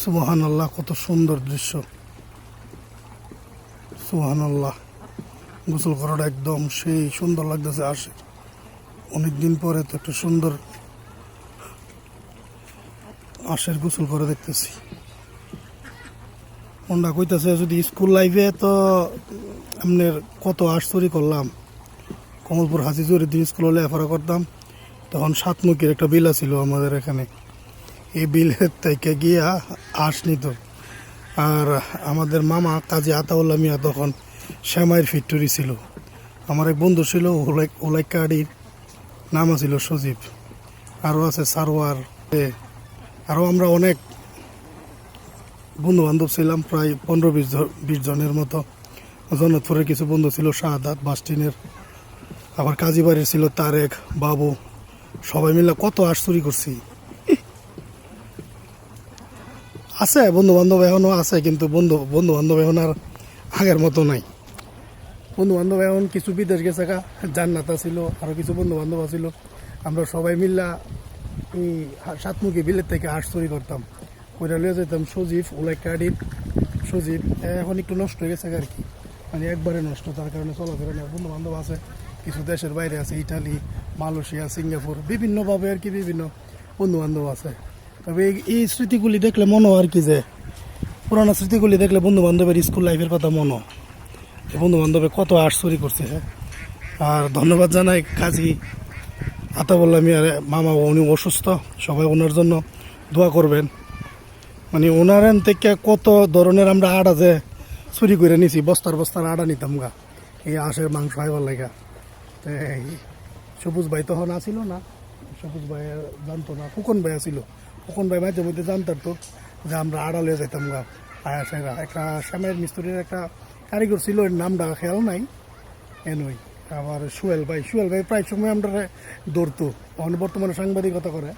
সুবহানাল্লাহ, কত সুন্দর দৃশ্য। সুবহানাল্লাহ, গোসল করাটা একদম সেই সুন্দর লাগতেছে। আসে অনেকদিন পরে তো একটা সুন্দর আশের গোসল করে দেখতেছি। মনটা কইতেছে যদি স্কুল লাইফে তো আপনার কত আশ চুরি করলাম। কমলপুর হাজি জহিরুদ্দিন স্কুলে লেখাপড়া করতাম, তখন সাতমুখীর একটা বিল ছিল আমাদের এখানে। এই বিলের থেকে গিয়া আশ নিত। আর আমাদের মামা কাজী আতাউল্লাহ মিয়া তখন শ্যামাইয়ের ফ্যাক্টরি ছিল। আমার এক বন্ধু ছিল ওলাইকাড়ির, নাম ছিল সজীব, আরও আছে সারোয়ার। আরও আমরা অনেক বন্ধু বান্ধব ছিলাম, প্রায় 15-20 জনের মতো। জনতপুরের কিছু বন্ধু ছিল, শাহাদাত বাস্টিনের, আবার কাজীবাড়ির ছিল তারেক, বাবু, সবাই মিলে কত আশ চুরি করছি। আছে বন্ধু বান্ধব এখনও আছে, কিন্তু বন্ধু বান্ধব এখন আর আগের মতো নাই। বন্ধু বান্ধব এখন কিছু বিদেশ গেছে, জান্নাতা ছিল, আরও কিছু বন্ধু বান্ধব ছিল। আমরা সবাই মিল্লা এই সাতমুখী বিলের থেকে আশ চুরি করতাম, ওইটা লিয়ে যেতাম। সজীব ওলাইকাড়ির সজীব এখন একটু নষ্ট হয়ে গেছে আর কি, মানে একবারে নষ্ট, তার কারণে চলাফেরা নেই। বন্ধু বান্ধব আছে কিছু দেশের বাইরে আছে, ইটালি, মালয়েশিয়া, সিঙ্গাপুর, বিভিন্নভাবে আর কি বিভিন্ন বন্ধু বান্ধব আছে। তবে এই স্মৃতিগুলি দেখলে মনে হয় আর কি, যে পুরানো স্মৃতিগুলি দেখলে বন্ধু বান্ধবের স্কুল লাইফের কথা মনে হয়। বন্ধু বান্ধবে কত আশ চুরি করছে। আর ধন্যবাদ জানাই কাজী আতাউল্লাহ মিয়ার মামা, উনি অসুস্থ, সবাই ওনার জন্য দোয়া করবেন। মানে ওনার থেকে কত ধরনের আমরা আড়া যে চুরি করে নিছি, বস্তার আড়া নিতাম গা এই আশের মাংস খাইবার লাগা। এই সবুজ ভাই তখন আসিল না, সবুজ ভাই জানতো না, ফুকন ভাই আসিল। ফুকন ভাই মাঝে মধ্যে জানতাম তো যে আমরা আড়া লিয়ে যেতাম গা আয়াসেরা। একটা শ্যামের মিস্ত্রির একটা কারিগর ছিল, এর নামটা খেয়াল নাই এনই। আবার সুয়েল ভাই প্রায় সময় আমরা দৌড়তো, বর্তমানে সাংবাদিকতা করে।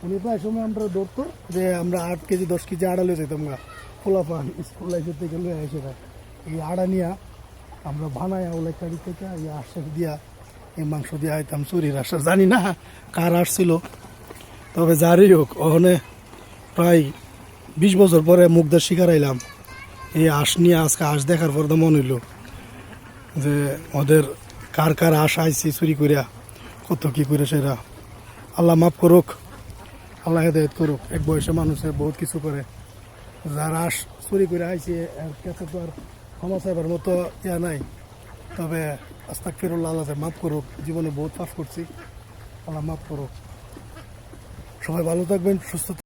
উনি প্রায় সময় আমরা দৌড়তো যে আমরা 8 কেজি 10 কেজি আড়া লিয়ে যেতাম গা। ফুলাফান স্কুল লাইফের থেকে লিয়ে আসে এই আড়া নিয়ে আমরা বানাই ওলাইকাড়ি থেকে এই আশ্বাস দিয়া এই মাংস দিয়ে আইতাম চুরির আশ্বাস। জানি না কার আসছিল, তবে যারই হোক, ওখানে প্রায় 20 বছর পরে মুগ্ধার শিকার আইলাম এই আশ নিয়ে। আজকে আশ দেখার পর তো মনে হইল যে ওদের কার আশ আইসি চুরি করিয়া, কত কি করে সেরা। আল্লাহ মাফ করুক, আল্লাহ হেদায়েত করুক। এক বয়সে মানুষের বহুত কিছু করে, যার আশ চুরি করে আইসি এর কাছে তো আর ক্ষমা চাইবার মতো ইয়া নাই। তবে আস্তাগফিরুল্লাহ, আল্লাহ মাফ করুক। জীবনে বহুত পাপ করছি, আল্লাহ মাফ করুক। সবাই ভালো থাকবেন, সুস্থ